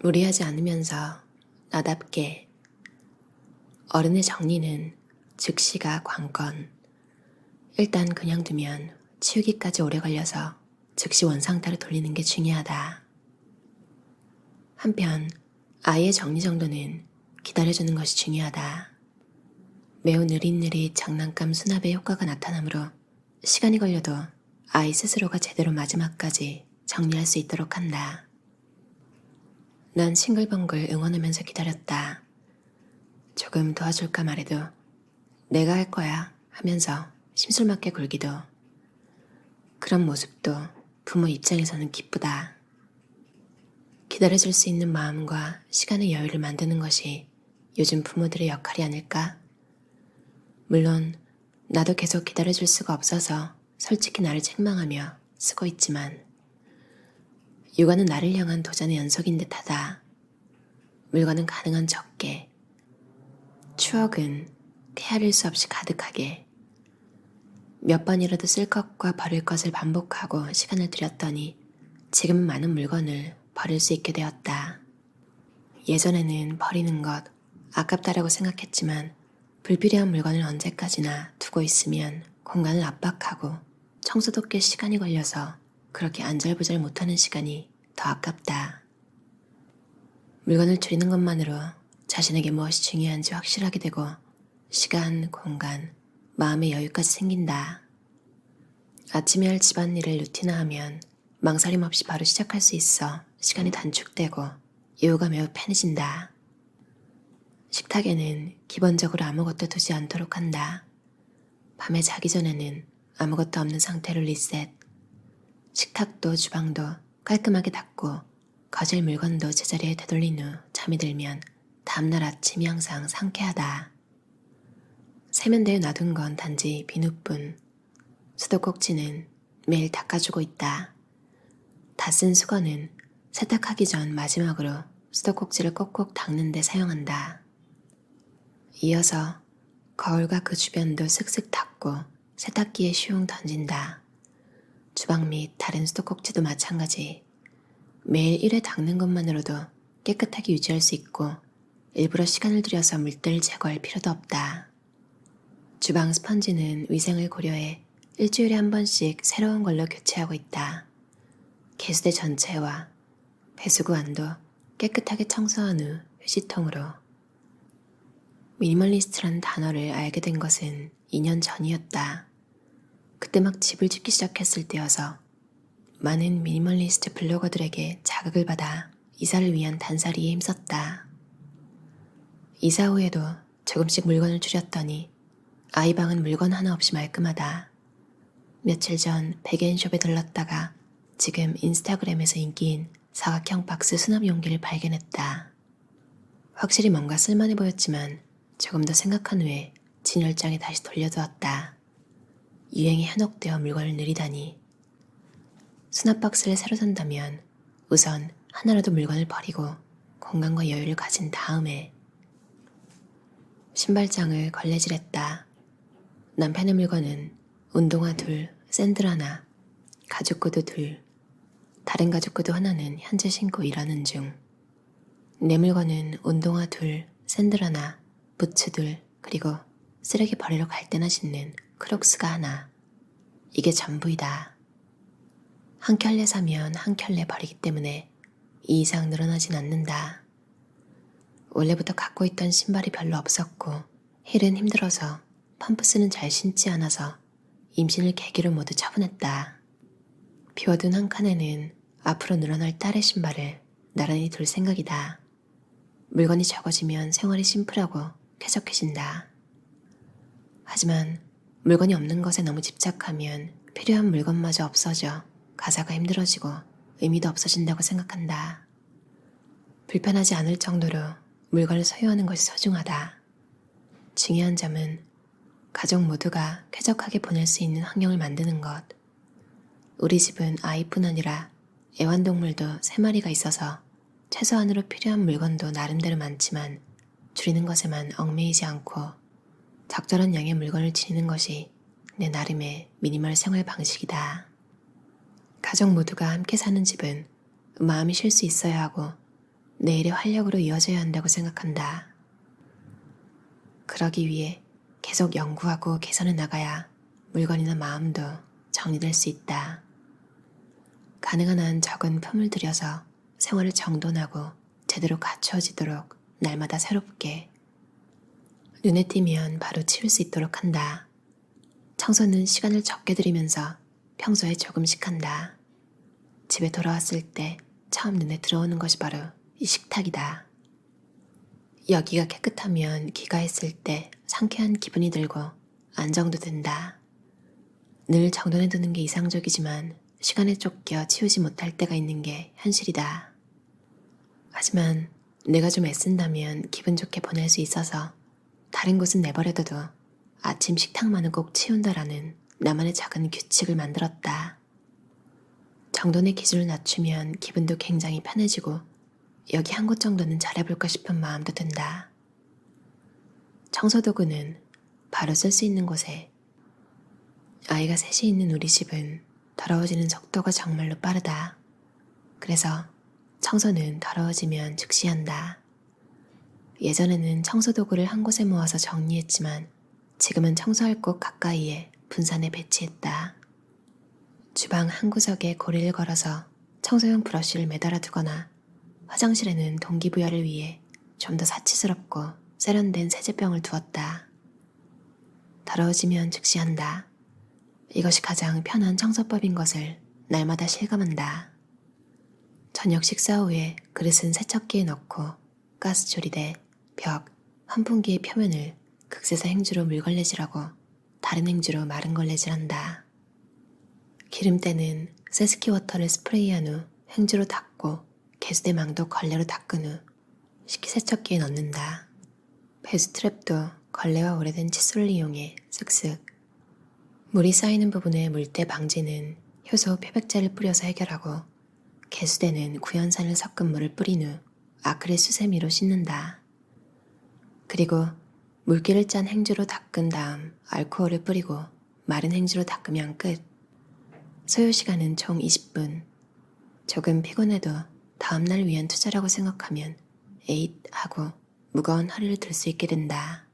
무리하지 않으면서 나답게. 어른의 정리는 즉시가 관건. 일단 그냥 두면 치우기까지 오래 걸려서 즉시 원상태로 돌리는 게 중요하다. 한편 아이의 정리 정도는 기다려주는 것이 중요하다. 매우 느릿느릿 장난감 수납에 효과가 나타나므로 시간이 걸려도 아이 스스로가 제대로 마지막까지 정리할 수 있도록 한다. 난 싱글벙글 응원하면서 기다렸다. 조금 도와줄까 말해도 내가 할 거야 하면서 심술맞게 굴기도. 그런 모습도 부모 입장에서는 기쁘다. 기다려줄 수 있는 마음과 시간의 여유를 만드는 것이 요즘 부모들의 역할이 아닐까? 물론 나도 계속 기다려줄 수가 없어서 솔직히 나를 책망하며 쓰고 있지만 육아는 나를 향한 도전의 연속인 듯하다. 물건은 가능한 적게, 추억은 헤아릴 수 없이 가득하게. 몇 번이라도 쓸 것과 버릴 것을 반복하고 시간을 들였더니 지금은 많은 물건을 버릴 수 있게 되었다. 예전에는 버리는 것 아깝다라고 생각했지만 불필요한 물건을 언제까지나 두고 있으면 공간을 압박하고 청소도 꽤 시간이 걸려서 그렇게 안절부절 못하는 시간이 더 아깝다. 물건을 줄이는 것만으로 자신에게 무엇이 중요한지 확실하게 되고 시간, 공간, 마음의 여유까지 생긴다. 아침에 할 집안일을 루틴화하면 망설임 없이 바로 시작할 수 있어 시간이 단축되고 이유가 매우 편해진다. 식탁에는 기본적으로 아무것도 두지 않도록 한다. 밤에 자기 전에는 아무것도 없는 상태로 리셋. 식탁도 주방도 깔끔하게 닦고 거실 물건도 제자리에 되돌린 후 잠이 들면 다음날 아침이 항상 상쾌하다. 세면대에 놔둔 건 단지 비누뿐. 수도꼭지는 매일 닦아주고 있다. 다 쓴 수건은 세탁하기 전 마지막으로 수도꼭지를 꼭꼭 닦는 데 사용한다. 이어서 거울과 그 주변도 슥슥 닦고 세탁기에 슝 던진다. 주방 및 다른 수도꼭지도 마찬가지. 매일 1회 닦는 것만으로도 깨끗하게 유지할 수 있고 일부러 시간을 들여서 물때를 제거할 필요도 없다. 주방 스펀지는 위생을 고려해 일주일에 한 번씩 새로운 걸로 교체하고 있다. 개수대 전체와 배수구 안도 깨끗하게 청소한 후 휴지통으로. 미니멀리스트라는 단어를 알게 된 것은 2년 전이었다. 그때 막 집을 짓기 시작했을 때여서 많은 미니멀리스트 블로거들에게 자극을 받아 이사를 위한 단살이에 힘썼다. 이사 후에도 조금씩 물건을 줄였더니 아이 방은 물건 하나 없이 말끔하다. 며칠 전 백앤숍에 들렀다가 지금 인스타그램에서 인기인 사각형 박스 수납 용기를 발견했다. 확실히 뭔가 쓸만해 보였지만 조금 더 생각한 후에 진열장에 다시 돌려두었다. 유행에 현혹되어 물건을 늘이다니. 수납 박스를 새로 산다면 우선 하나라도 물건을 버리고 공간과 여유를 가진 다음에. 신발장을 걸레질했다. 남편의 물건은 운동화 2, 샌들 하나, 가죽구두 2, 다른 가죽구두 하나는 현재 신고 일하는 중. 내 물건은 운동화 2, 샌들 하나, 부츠 2, 그리고 쓰레기 버리러 갈 때나 신는 크록스가 하나. 이게 전부이다. 한 켤레 사면 한 켤레 버리기 때문에 이 이상 늘어나진 않는다. 원래부터 갖고 있던 신발이 별로 없었고 힐은 힘들어서 펌프스는 잘 신지 않아서 임신을 계기로 모두 처분했다. 비워둔 한 칸에는 앞으로 늘어날 딸의 신발을 나란히 둘 생각이다. 물건이 적어지면 생활이 심플하고 쾌적해진다. 하지만 물건이 없는 것에 너무 집착하면 필요한 물건마저 없어져 가사가 힘들어지고 의미도 없어진다고 생각한다. 불편하지 않을 정도로 물건을 소유하는 것이 소중하다. 중요한 점은 가족 모두가 쾌적하게 보낼 수 있는 환경을 만드는 것. 우리 집은 아이뿐 아니라 애완동물도 3마리가 있어서 최소한으로 필요한 물건도 나름대로 많지만 줄이는 것에만 얽매이지 않고 적절한 양의 물건을 지니는 것이 내 나름의 미니멀 생활 방식이다. 가족 모두가 함께 사는 집은 마음이 쉴 수 있어야 하고 내일의 활력으로 이어져야 한다고 생각한다. 그러기 위해 계속 연구하고 개선해 나가야 물건이나 마음도 정리될 수 있다. 가능한 한 적은 품을 들여서 생활을 정돈하고 제대로 갖추어지도록 날마다 새롭게 눈에 띄면 바로 치울 수 있도록 한다. 청소는 시간을 적게 들이면서 평소에 조금씩 한다. 집에 돌아왔을 때 처음 눈에 들어오는 것이 바로 이 식탁이다. 여기가 깨끗하면 귀가했을 때 상쾌한 기분이 들고 안정도 든다. 늘 정돈해두는 게 이상적이지만 시간에 쫓겨 치우지 못할 때가 있는 게 현실이다. 하지만 내가 좀 애쓴다면 기분 좋게 보낼 수 있어서 다른 곳은 내버려둬도 아침 식탁만은 꼭 치운다라는 나만의 작은 규칙을 만들었다. 정돈의 기준을 낮추면 기분도 굉장히 편해지고 여기 한 곳 정도는 잘해볼까 싶은 마음도 든다. 청소도구는 바로 쓸 수 있는 곳에. 아이가 셋이 있는 우리 집은 더러워지는 속도가 정말로 빠르다. 그래서 청소는 더러워지면 즉시 한다. 예전에는 청소도구를 한 곳에 모아서 정리했지만 지금은 청소할 곳 가까이에 분산해 배치했다. 주방 한 구석에 고리를 걸어서 청소용 브러쉬를 매달아 두거나 화장실에는 동기부여를 위해 좀 더 사치스럽고 세련된 세제병을 두었다. 더러워지면 즉시 한다. 이것이 가장 편한 청소법인 것을 날마다 실감한다. 저녁 식사 후에 그릇은 세척기에 넣고 가스조리대, 벽, 환풍기의 표면을 극세사 행주로 물걸레질하고 다른 행주로 마른 걸레질한다. 기름때는 세스키워터를 스프레이한 후 행주로 닦고 개수대망도 걸레로 닦은 후 식기세척기에 넣는다. 배수트랩도 걸레와 오래된 칫솔을 이용해 쓱쓱. 물이 쌓이는 부분에 물때 방지는 효소 표백제를 뿌려서 해결하고 개수대는 구연산을 섞은 물을 뿌린 후 아크릴 수세미로 씻는다. 그리고 물기를 짠 행주로 닦은 다음 알코올을 뿌리고 마른 행주로 닦으면 끝. 소요시간은 총 20분. 조금 피곤해도 다음날 위한 투자라고 생각하면 에잇 하고 무거운 허리를 들 수 있게 된다.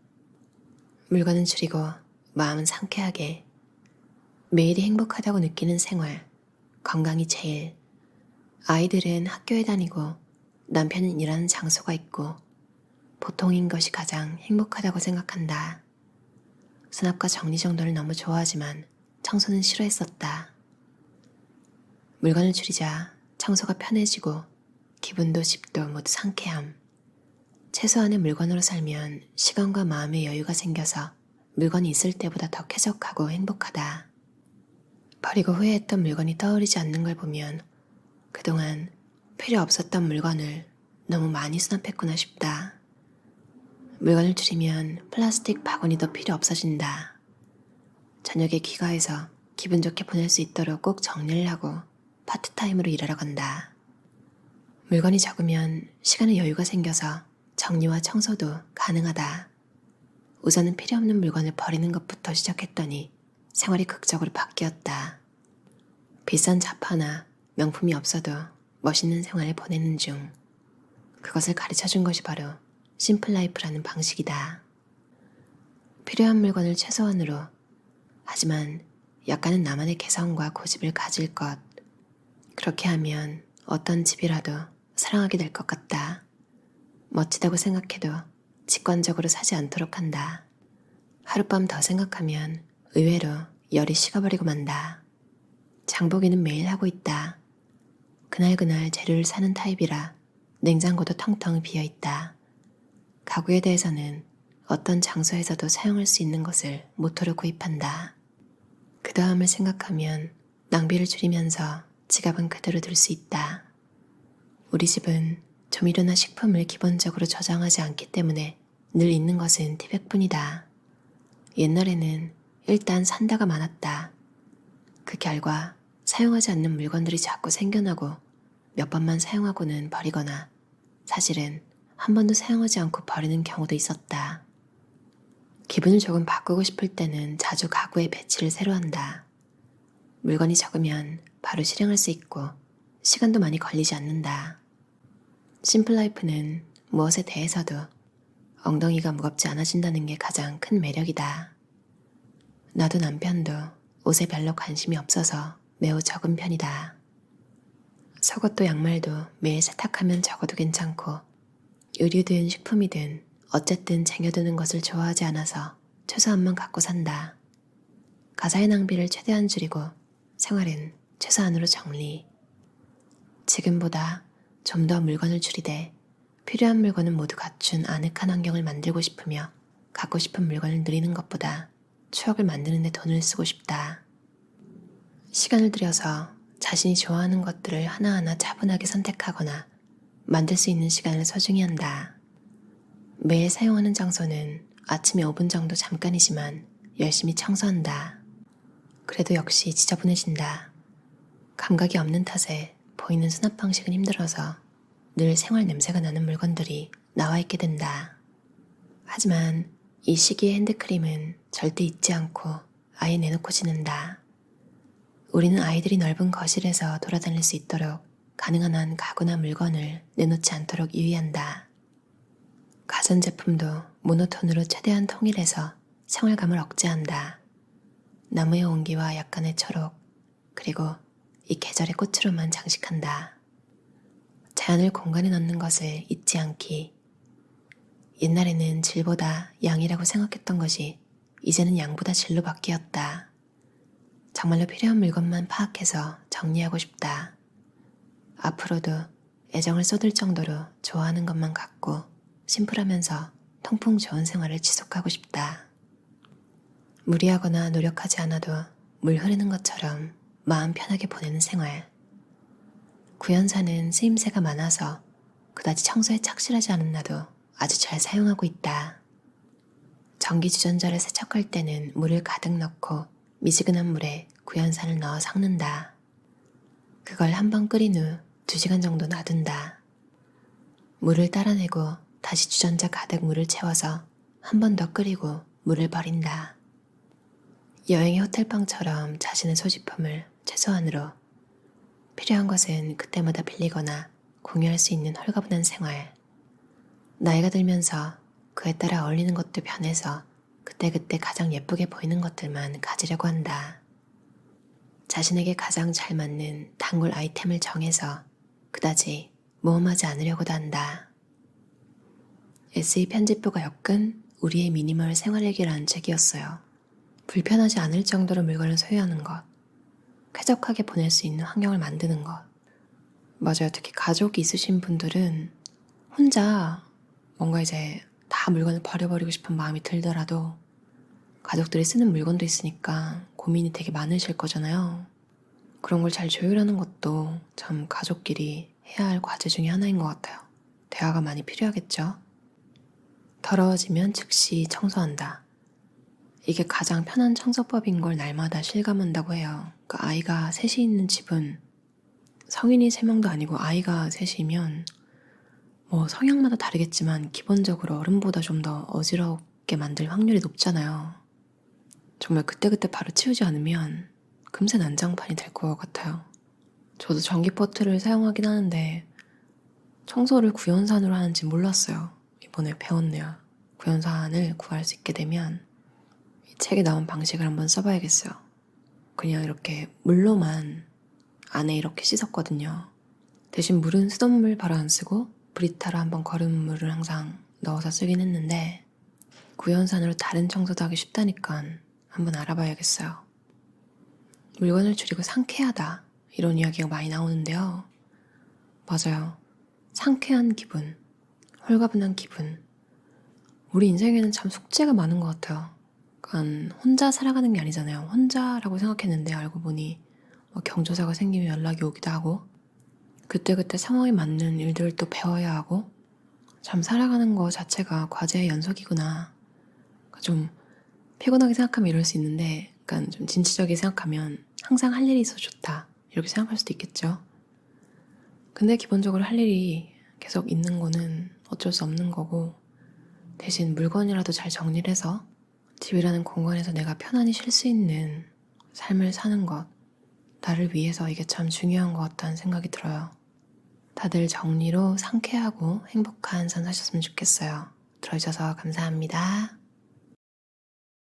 물건은 줄이고 마음은 상쾌하게. 매일이 행복하다고 느끼는 생활, 건강이 제일. 아이들은 학교에 다니고 남편은 일하는 장소가 있고 보통인 것이 가장 행복하다고 생각한다. 수납과 정리정돈을 너무 좋아하지만 청소는 싫어했었다. 물건을 줄이자 청소가 편해지고 기분도 집도 모두 상쾌함. 최소한의 물건으로 살면 시간과 마음의 여유가 생겨서 물건이 있을 때보다 더 쾌적하고 행복하다. 버리고 후회했던 물건이 떠오르지 않는 걸 보면 그동안 필요 없었던 물건을 너무 많이 수납했구나 싶다. 물건을 줄이면 플라스틱 바구니도 필요 없어진다. 저녁에 귀가해서 기분 좋게 보낼 수 있도록 꼭 정리를 하고 파트타임으로 일하러 간다. 물건이 적으면 시간의 여유가 생겨서 정리와 청소도 가능하다. 우선은 필요 없는 물건을 버리는 것부터 시작했더니 생활이 극적으로 바뀌었다. 비싼 자파나 명품이 없어도 멋있는 생활을 보내는 중. 그것을 가르쳐준 것이 바로 심플라이프라는 방식이다. 필요한 물건을 최소한으로, 하지만 약간은 나만의 개성과 고집을 가질 것. 그렇게 하면 어떤 집이라도 사랑하게 될 것 같다. 멋지다고 생각해도 직관적으로 사지 않도록 한다. 하룻밤 더 생각하면 의외로 열이 식어버리고 만다. 장보기는 매일 하고 있다. 그날그날 재료를 사는 타입이라 냉장고도 텅텅 비어있다. 가구에 대해서는 어떤 장소에서도 사용할 수 있는 것을 모토로 구입한다. 그 다음을 생각하면 낭비를 줄이면서 지갑은 그대로 둘 수 있다. 우리 집은 조미료나 식품을 기본적으로 저장하지 않기 때문에 늘 있는 것은 티백뿐이다. 옛날에는 일단 산다가 많았다. 그 결과 사용하지 않는 물건들이 자꾸 생겨나고 몇 번만 사용하고는 버리거나 사실은 한 번도 사용하지 않고 버리는 경우도 있었다. 기분을 조금 바꾸고 싶을 때는 자주 가구의 배치를 새로 한다. 물건이 적으면 바로 실행할 수 있고 시간도 많이 걸리지 않는다. 심플라이프는 무엇에 대해서도 엉덩이가 무겁지 않아진다는 게 가장 큰 매력이다. 나도 남편도 옷에 별로 관심이 없어서 매우 적은 편이다. 속옷도 양말도 매일 세탁하면 적어도 괜찮고 의류든 식품이든 어쨌든 쟁여두는 것을 좋아하지 않아서 최소한만 갖고 산다. 가사의 낭비를 최대한 줄이고 생활은 최소한으로 정리. 지금보다 좀 더 물건을 줄이되 필요한 물건은 모두 갖춘 아늑한 환경을 만들고 싶으며 갖고 싶은 물건을 누리는 것보다 추억을 만드는 데 돈을 쓰고 싶다. 시간을 들여서 자신이 좋아하는 것들을 하나하나 차분하게 선택하거나 만들 수 있는 시간을 소중히 한다. 매일 사용하는 장소는 아침에 5분 정도 잠깐이지만 열심히 청소한다. 그래도 역시 지저분해진다. 감각이 없는 탓에 보이는 수납 방식은 힘들어서 늘 생활 냄새가 나는 물건들이 나와 있게 된다. 하지만 이 시기의 핸드크림은 절대 잊지 않고 아예 내놓고 지낸다. 우리는 아이들이 넓은 거실에서 돌아다닐 수 있도록 가능한 한 가구나 물건을 내놓지 않도록 유의한다. 가전제품도 모노톤으로 최대한 통일해서 생활감을 억제한다. 나무의 온기와 약간의 초록, 그리고 이 계절의 꽃으로만 장식한다. 자연을 공간에 넣는 것을 잊지 않기. 옛날에는 질보다 양이라고 생각했던 것이 이제는 양보다 질로 바뀌었다. 정말로 필요한 물건만 파악해서 정리하고 싶다. 앞으로도 애정을 쏟을 정도로 좋아하는 것만 갖고 심플하면서 통풍 좋은 생활을 지속하고 싶다. 무리하거나 노력하지 않아도 물 흐르는 것처럼 마음 편하게 보내는 생활. 구연사는 쓰임새가 많아서 그다지 청소에 착실하지 않은 나도 아주 잘 사용하고 있다. 전기주전자를 세척할 때는 물을 가득 넣고 미지근한 물에 구연산을 넣어 섞는다. 그걸 한번 끓인 후 2시간 정도 놔둔다. 물을 따라내고 다시 주전자 가득 물을 채워서 한 번 더 끓이고 물을 버린다. 여행의 호텔방처럼 자신의 소지품을 최소한으로, 필요한 것은 그때마다 빌리거나 공유할 수 있는 홀가분한 생활. 나이가 들면서 그에 따라 어울리는 것도 변해서 그때그때 가장 예쁘게 보이는 것들만 가지려고 한다. 자신에게 가장 잘 맞는 단골 아이템을 정해서 그다지 모험하지 않으려고도 한다. SE 편집부가 엮은 우리의 미니멀 생활일기라는 책이었어요. 불편하지 않을 정도로 물건을 소유하는 것, 쾌적하게 보낼 수 있는 환경을 만드는 것. 맞아요. 특히 가족이 있으신 분들은 혼자 뭔가 이제 다 물건을 버려버리고 싶은 마음이 들더라도 가족들이 쓰는 물건도 있으니까 고민이 되게 많으실 거잖아요. 그런 걸 잘 조율하는 것도 참 가족끼리 해야 할 과제 중에 하나인 것 같아요. 대화가 많이 필요하겠죠. 더러워지면 즉시 청소한다. 이게 가장 편한 청소법인 걸 날마다 실감한다고 해요. 그 아이가 셋이 있는 집은 성인이 3명도 아니고 아이가 셋이면 뭐 성향마다 다르겠지만 기본적으로 어른보다 좀 더 어지럽게 만들 확률이 높잖아요. 정말 그때그때 바로 치우지 않으면 금세 난장판이 될 것 같아요. 저도 전기포트를 사용하긴 하는데 청소를 구연산으로 하는지 몰랐어요. 이번에 배웠네요. 구연산을 구할 수 있게 되면 이 책에 나온 방식을 한번 써봐야겠어요. 그냥 이렇게 물로만 안에 이렇게 씻었거든요. 대신 물은 수돗물 바로 안 쓰고 브리타로 한번 거른 물을 항상 넣어서 쓰긴 했는데 구연산으로 다른 청소도 하기 쉽다니까 한번 알아봐야겠어요. 물건을 줄이고 상쾌하다 이런 이야기가 많이 나오는데요. 맞아요. 상쾌한 기분, 홀가분한 기분. 우리 인생에는 참 숙제가 많은 것 같아요. 그러니까 혼자 살아가는 게 아니잖아요. 혼자라고 생각했는데 알고 보니 경조사가 생기면 연락이 오기도 하고 그때그때 상황에 맞는 일들을 또 배워야 하고 참 살아가는 거 자체가 과제의 연속이구나. 그러니까 좀 피곤하게 생각하면 이럴 수 있는데 약간 좀 진취적이게 생각하면 항상 할 일이 있어 좋다 이렇게 생각할 수도 있겠죠. 근데 기본적으로 할 일이 계속 있는 거는 어쩔 수 없는 거고 대신 물건이라도 잘 정리를 해서 집이라는 공간에서 내가 편안히 쉴 수 있는 삶을 사는 것, 나를 위해서 이게 참 중요한 것 같다는 생각이 들어요. 다들 정리로 상쾌하고 행복한 산 사셨으면 좋겠어요. 들어주셔서 감사합니다.